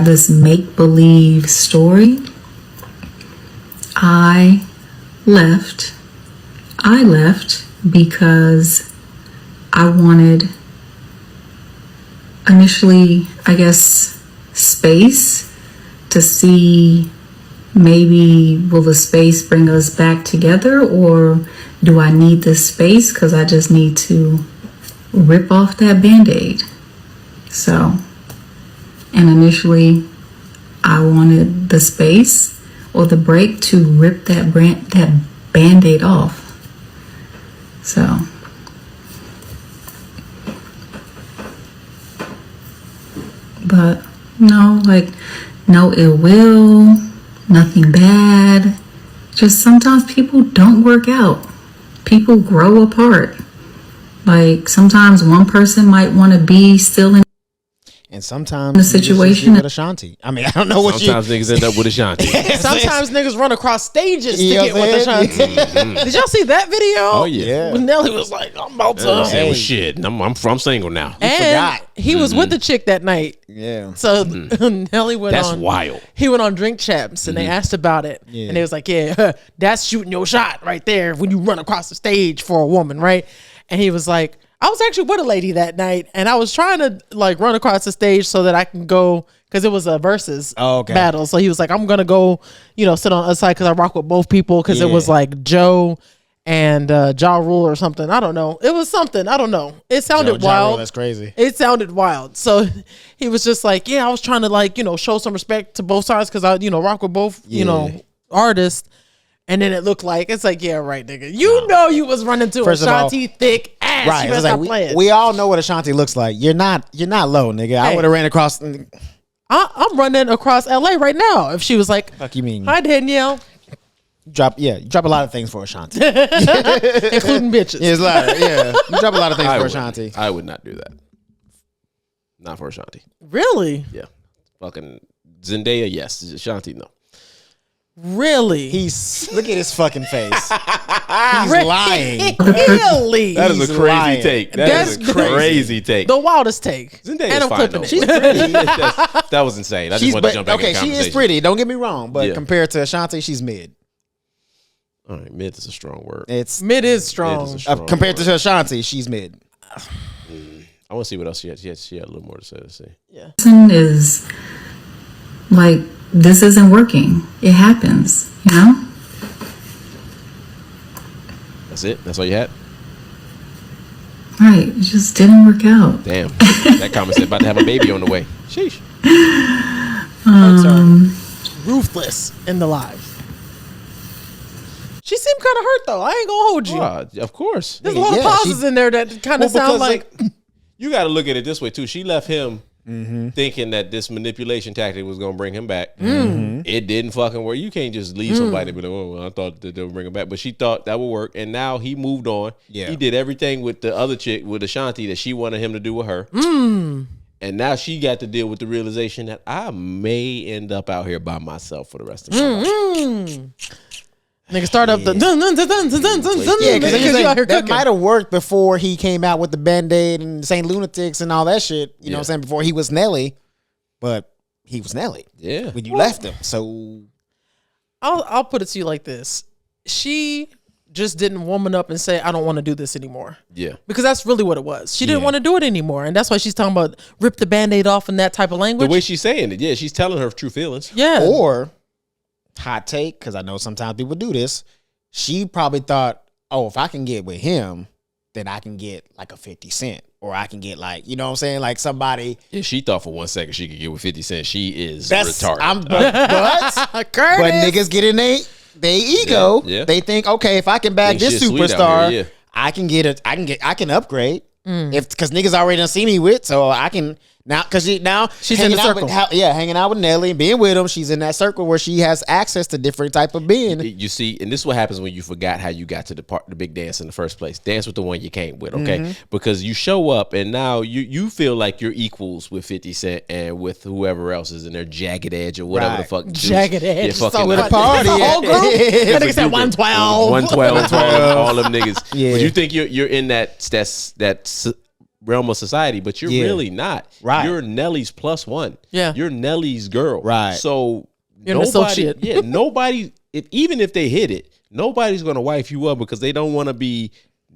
this make-believe story. I left because I wanted, initially, I guess, space to see, maybe will the space bring us back together, or do I need this space because I just need to rip off that Band-Aid? So, and initially I wanted the space or the break to rip that Band-Aid off. So but no, like, no ill will, nothing bad. Just sometimes people don't work out. People grow apart. Like, sometimes one person might want to be still in, and sometimes the situation with Ashanti. I mean, I don't know what sometimes niggas end up with Ashanti. Sometimes nigers run across stages to get with Ashanti. Did y'all see that video? Oh yeah. When Nelly was like, I'm about to. Hey, shit. I'm single now. And he was with the chick that night. Yeah. So Nelly went That's on. wild. He went on Drink Champs and they asked about it. Yeah. And they was like, yeah, that's shooting your shot right there when you run across the stage for a woman, right? And he was like, I was actually with a lady that night, and I was trying to like run across the stage so that I can go, because it was a versus battle. So he was like, I'm gonna go, sit on the other side because I rock with both people, because it was like Joe and Ja Rule or something. I don't know. It was something. I don't know. It sounded wild. Rule, that's crazy. It sounded wild. So he was just like, yeah, I was trying to like, show some respect to both sides because I, rock with both, artists. And then it looked like, it's like, yeah, right, nigga. You know you was running to Ashanti thick ass. Right. You better stop playing. We all know what Ashanti looks like. You're not low, nigga. Hey, I would have ran across. I'm running across LA right now. If she was like, fuck you mean? Hi, Dannielle. You drop a lot of things for Ashanti. Including bitches. Yeah, it's like, you drop a lot of things for Ashanti. I would not do that. Not for Ashanti. Really? Yeah. Fucking Zendaya, yes. Ashanti, no. Really? Look at his fucking face. He's lying. Really? That is a crazy take. That's a crazy take. The wildest take. Zendaya and is fine, though. She's pretty. That was insane. I just wanted to jump back in the conversation. She is pretty. Don't get me wrong. But compared to Ashanti, she's mid. All right, mid is a strong word. Mid is strong. Compared to Ashanti, she's mid. I want to see what else she had. She had a little more to say. Let's see. Yeah. Is like, this isn't working. It happens, That's it? That's all you had? Right. It just didn't work out. Damn. That comment said about to have a baby on the way. Sheesh. Ruthless in the live. She seemed kind of hurt though. I ain't gonna hold you. Of course. There's a lot of pauses in there that kind of sound like. You got to look at it this way too. She left him thinking that this manipulation tactic was going to bring him back. It didn't fucking work. You can't just leave somebody and be like, oh, well, I thought that they would bring him back. But she thought that would work. And now he moved on. Yeah. He did everything with the other chick, with Ashanti, that she wanted him to do with her. And now she got to deal with the realization that I may end up out here by myself for the rest of my life. Nigga start up the that might have worked before he came out with the Band-Aid and St. Lunatics and all that shit. You know what I'm saying? Before he was Nelly, but he was Nelly. Yeah. When you left him. So I'll put it to you like this. She just didn't woman up and say, I don't want to do this anymore. Yeah. Because that's really what it was. She didn't want to do it anymore. And that's why she's talking about rip the Band-Aid off in that type of language. The way she's saying it, she's telling her true feelings. Yeah. Or hot take, because I know sometimes people do this. She probably thought, oh, if I can get with him, then I can get like a 50 Cent. Or I can get like, you know what I'm saying? Like somebody. Yeah, she thought for 1 second she could get with 50 Cent. She is retarded. But niggas get in their ego. Yeah. They think, okay, if I can bag this superstar, I can upgrade. Because niggas already done see me with, so I can now, because she's in the circle. Hanging out with Nelly and being with him, she's in that circle where she has access to different type of being. You see, and this is what happens when you forgot how you got to the big dance in the first place. Dance with the one you came with, okay? Because you show up and now you feel like you're equals with 50 Cent and with whoever else is in their Jagged Edge or whatever the fuck. Jagged Edge. So with a party. Whole group. That nigga said 112. 112, all them niggas. Yeah. But you think you're in that realm of society, but you're really not. Right. You're Nelly's plus one. Yeah. You're Nelly's girl. Right. So you're an associate. Yeah. Nobody. Even if they hit it, nobody's gonna wife you up because they don't want to be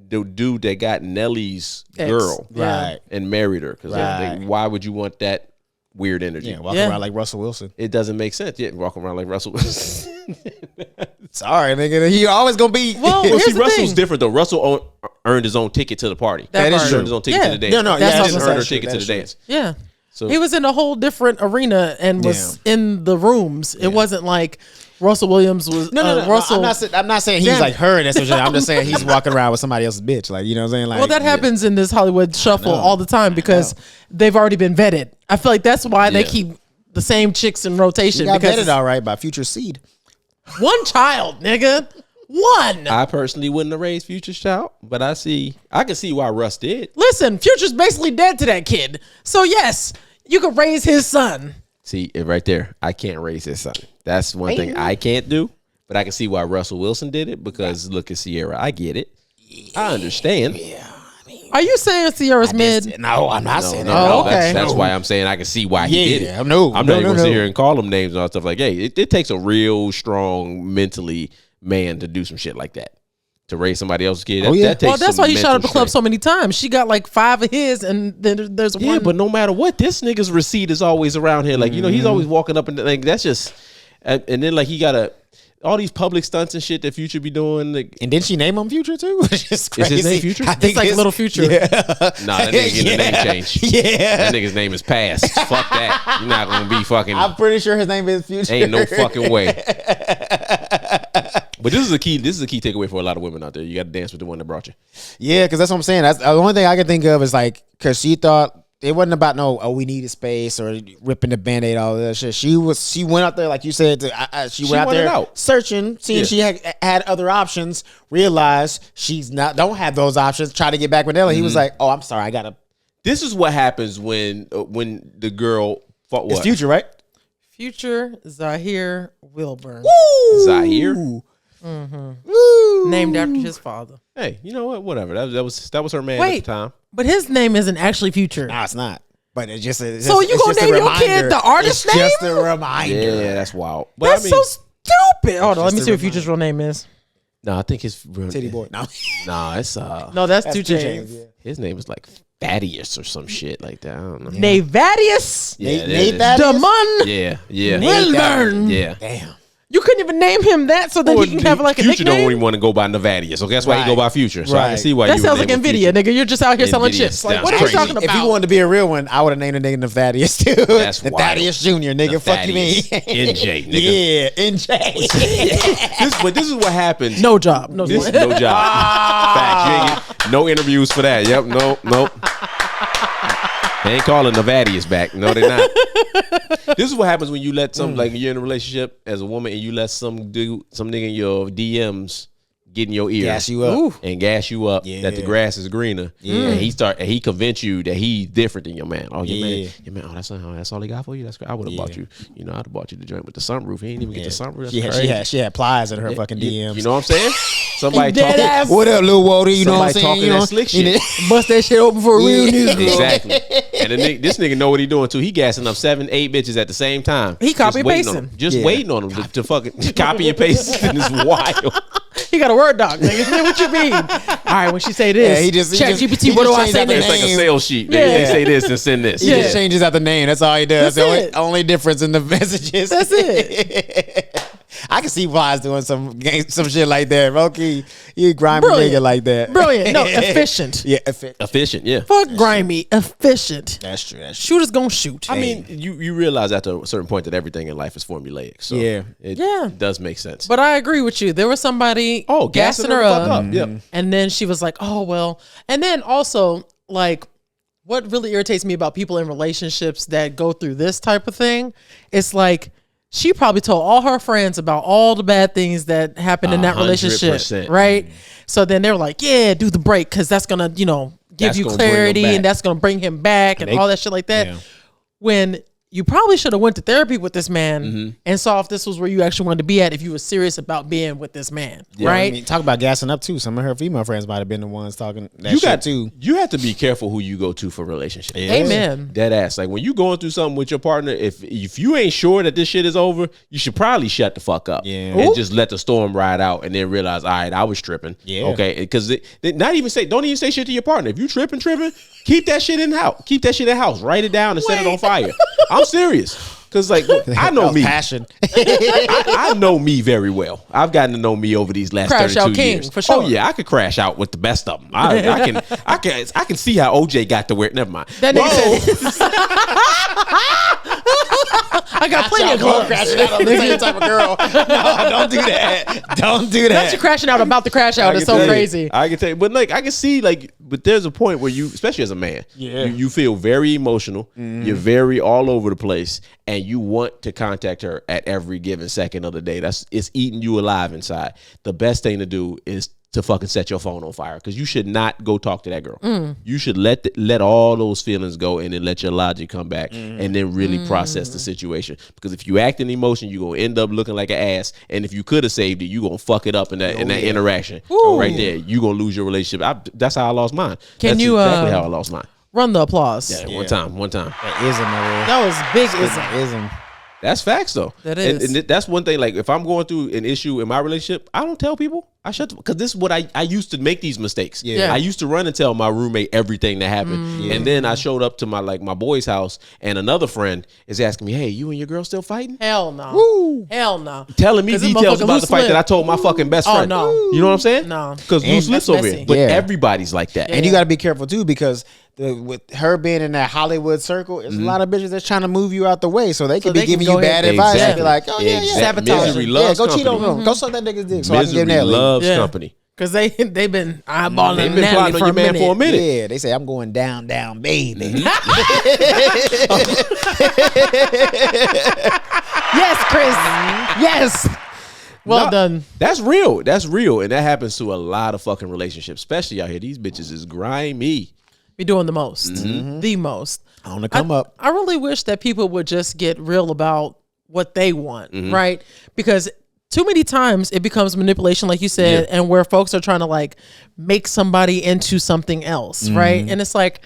the dude that got Nelly's girl, right, and married her. Because why would you want that weird energy? Yeah, walking around like Russell Wilson. It doesn't make sense. Yeah, walking around like Russell Wilson. Sorry, nigga. He always gonna be. Well, see, Russell's different though. Russell earned his own ticket to the party. That is true. Earned his own ticket to the dance. No, he didn't earn her ticket to the dance. Yeah. So he was in a whole different arena and was in the rooms. It wasn't like Russell Williams was. No. Russell, I'm not saying he's like her. That's what I'm just saying he's walking around with somebody else's bitch. Like, you know what I'm saying? Like, well, that happens in this Hollywood shuffle all the time because they've already been vetted. I feel like that's why they keep the same chicks in rotation. He got because vetted all right by Future Seed. One child, nigga. One. I personally wouldn't have raised Future's child, but I can see why Russ did. Listen, Future's basically dead to that kid. So yes, you could raise his son. See, right there, I can't raise his son. That's one thing I can't do, but I can see why Russell Wilson did it because look at Sierra. I get it. I understand. Yeah. Are you saying Sierra's mid? No, I'm not saying that. Oh, okay. That's why I'm saying I can see why he did it. No, I'm not even gonna sit here and call him names and all stuff like, hey, it takes a real strong mentally man to do some shit like that. To raise somebody else's kid. That takes that's why he shot up the club strength. so many times. She got like 5 of his, and then there's one. Yeah, but no matter what, this nigga's receipt is always around here. Like, he's always walking up and like that's just, and then like he got all these public stunts and shit that Future be doing. Like, and didn't she name him Future too? Which is crazy. Is his name Future? I think it's like Little Future. Nah, that nigga getting the name change. Yeah. That nigga's name is Past. Fuck that. You're not gonna be fucking. I'm pretty sure his name is Future. Ain't no fucking way. But this is a key takeaway for a lot of women out there. You got to dance with the one that brought you. Yeah, because that's what I'm saying. That's the only thing I can think of is like, because she thought it wasn't about we needed space or ripping the Band-Aid, all that shit. She went out there, like you said, she went out there searching, seeing she had other options, realized don't have those options, try to get back with Nelly. He was like, oh, I'm sorry, I gotta. This is what happens when the girl fought what? It's Future, right? Future Zahir Wilburn. Woo! Zahir? Woo! Named after his father. Hey, you know what? Whatever. That was her man at the time. But his name isn't actually Future. No, it's not. But it's just a, so you gonna name your kid the artist name? Just a reminder. Yeah, that's wild. But that's so stupid. Hold on, let me see what Future's real name is. No, I think his Titty Boy. No, it's no, that's 2 Chainz. Yeah. His name is like Thaddeus or some shit like that. I don't know. Navadius. Yeah, Damon. Yeah. Wilburn. Yeah. Damn. You couldn't even name him that, so that he can have like a Future nickname. don't even want to go by Nevadius, so that's why he go by Future. So I can see why that you sounds like Nvidia, nigga. You're just out here selling chips. Like, what are you talking about? If he wanted to be a real one, I would have named the nigga Thaddeus too. That's wild. Thaddeus Jr. Nigga, fuck you mean? NJ, nigga. Yeah, NJ. But this is what happens. No job. No job. Facts. You ain't get no interviews for that. Yep. Nope. They ain't calling Nevadius back. No, they're not. This is what happens when you let like you're in a relationship as a woman and you let some nigga in your DMs get in your ear, gas you up, that the grass is greener. Yeah, and he convince you that he's different than your man. Oh, your man. Oh, that's all he got for you. That's great. I would have bought you. You know, I'd have bought you the joint with the sunroof. He ain't even get the sunroof. That's she had plies in her fucking DMs. You know what I'm saying? Somebody talking. What up, Lil Walter? You know what I'm saying? Talking that slick shit. Bust that shit open for a real nigga. Exactly. And this nigga know what he doing too. He gassing up 7, 8 bitches at the same time. He copy and pasting. Just waiting on them to fucking copy and paste. And it's wild. He got a Word doc, nigga. What you mean? All right, when she say this, Chat GPT, what do I say next? It's like a sales sheet. Yeah. He say this and send this. He just changes out the name. That's all he does. That's the only difference in the messages. That's it. I can see Wise doing some shit like that. Okay, you grimy nigga like that. Brilliant. No, efficient. Yeah, efficient. Yeah. Fuck grimy. Efficient. That's true. Shooters gonna shoot. I mean, you realize after a certain point that everything in life is formulaic. So it does make sense. But I agree with you. There was somebody gassing her up. Yep. And then she was like, oh, well. And then also, like, what really irritates me about people in relationships that go through this type of thing, it's like, she probably told all her friends about all the bad things that happened in that relationship, right? So then they were like, yeah, do the break because that's going to, give you clarity and that's going to bring him back and all that shit like that. Yeah. When you probably should have went to therapy with this man and saw if this was where you actually wanted to be at if you were serious about being with this man, right? I mean, talk about gassing up too. Some of her female friends might have been the ones talking that shit too. You have to be careful who you go to for relationships. Yeah. Amen. Dead ass. Like when you going through something with your partner, if you ain't sure that this shit is over, you should probably shut the fuck up and just let the storm ride out, and then realize, all right, I was tripping. Yeah. Okay, because don't even say shit to your partner. If you tripping, keep that shit in house. Keep that shit in house. Write it down and set it on fire. I'm serious. Cause like I know me, passion. I know me very well. I've gotten to know me over these last Crash 32 out king, years. for sure. Oh yeah, I could crash out with the best of them. I can see how OJ got to where. Never mind. That nigga said, I got plenty of clubs. Crashing out on the same type of girl. No, don't do that. Don't do that. Not you crashing out about to crash out. It's so crazy. I can tell you, but like I can see but there's a point where you, especially as a man, you feel very emotional. You're very all over the place, and you want to contact her at every given second of the day. It's eating you alive inside. The best thing to do is to fucking set your phone on fire, because you should not go talk to that girl. You should let all those feelings go, and then let your logic come back, and then really process the situation. Because if you act in emotion, you're gonna end up looking like an ass, and if you could have saved it, you gonna fuck it up in that interaction. Right there, you gonna lose your relationship. That's how I lost mine. That's exactly how I lost mine. Run the applause. Yeah, one time. That ism, That was big ism. That's facts though. That is. And that's one thing. Like if I'm going through an issue in my relationship, I don't tell people. I shut because this is what I used to make these mistakes. Yeah. I used to run and tell my roommate everything that happened. And then I showed up to my boy's house, and another friend is asking me, "Hey, you and your girl still fighting?" Hell no. Woo. Hell no. Telling me details about the fight that I told my fucking best friend. Oh no. You know what I'm saying? No. Because loose lips over here. But everybody's like that. And you got to be careful too, because with her being in that Hollywood circle, there's a lot of bitches that's trying to move you out the way, so they can be giving you bad advice and be like, "Oh yeah, sabotage. Misery loves go company. cheat on him, go suck that nigga's dick." So Misery I can give Nelly. loves company. Because they've been eyeballing They've been Nelly plotting on your man for a minute. Yeah, they say I'm going down, baby. Yes, Chris. Yes. Well done. That's real. That's real. And that happens to a lot of fucking relationships, especially out here. These bitches is grimy. Be doing the most. The most. On the come up. I really wish that people would just get real about what they want, right? Because too many times it becomes manipulation, like you said, and where folks are trying to like make somebody into something else, right? And it's like,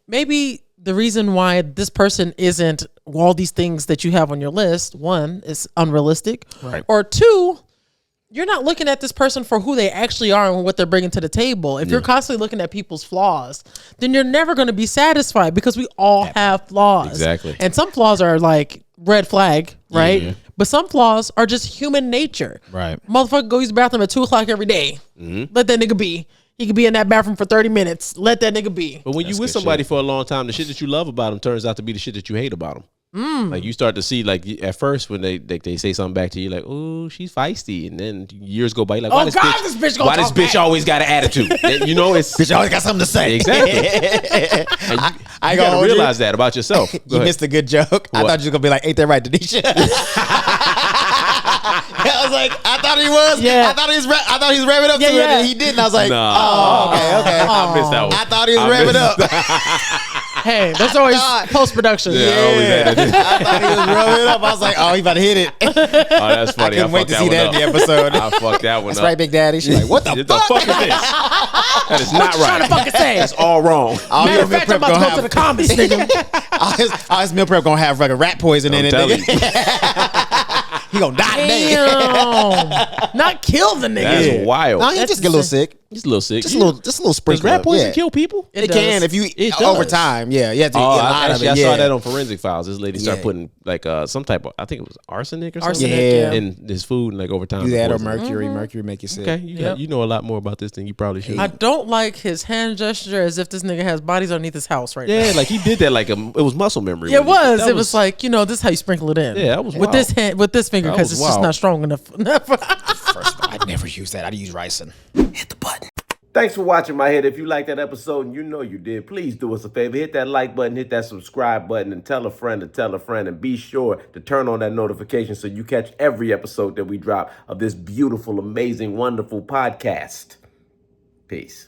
maybe the reason why this person isn't all these things that you have on your list, one, is unrealistic, right? Or two, you're not looking at this person for who they actually are and what they're bringing to the table. If you're constantly looking at people's flaws, then you're never going to be satisfied, because we all have flaws. Exactly. And some flaws are like red flag, right? Yeah. But some flaws are just human nature. Right. Motherfucker go use the bathroom at 2:00 every day. Let that nigga be. He could be in that bathroom for 30 minutes. Let that nigga be. But when you with somebody for a long time, the shit that you love about them turns out to be the shit that you hate about them. Like you start to see, like at first when they say something back to you, like, "Oh, she's feisty," and then years go by, you're like, "Why this bitch always got an attitude?" You know, it's bitch always got something to say. Exactly. I gotta realize that about yourself. You missed a good joke. What? I thought you were gonna be like, "Ain't that right, Denisha?" I was like, I thought he was. Yeah. I thought he was revving up to it, and he didn't. I was like, oh, okay. I missed that one. I thought he was revving up. Hey, that's always post production. Yeah. I thought he was revving up. I was like, oh, he about to hit it. Oh, that's funny. I couldn't wait to see that in the episode. I fucked that one that's up. Right, Big Daddy. She's like, what the fuck is this? That is not right. Trying to fucking say? That's all wrong. Matter of fact, I'm about to go to the comments, nigga. All his meal prep gonna have like a rat poison in it, nigga. He gonna die today. Not kill the nigga. That's wild. No, he just get a little sick. Just a little sick. Just a little sprinkle. Does rat poison kill people? It can if you over time. Yeah, you have to eat a lot of it. I saw that on Forensic Files. This lady started putting like some type of, I think it was arsenic or something in his food, and like over time. Do that or mercury. Mercury make you sick. Okay, you know a lot more about this than you probably should. I don't like his hand gesture as if this nigga has bodies underneath his house right now. Yeah, like he did that like it was muscle memory. Yeah, it was. It was like, this is how you sprinkle it in. Yeah, that was with wild. this hand, with this finger, because it's just not strong enough. First, I'd never use that. I'd use ricin. Hit the button. Thanks for watching, my head. If you liked that episode, and you know you did, please do us a favor. Hit that like button, hit that subscribe button, and tell a friend to tell a friend. And be sure to turn on that notification so you catch every episode that we drop of this beautiful, amazing, wonderful podcast. Peace.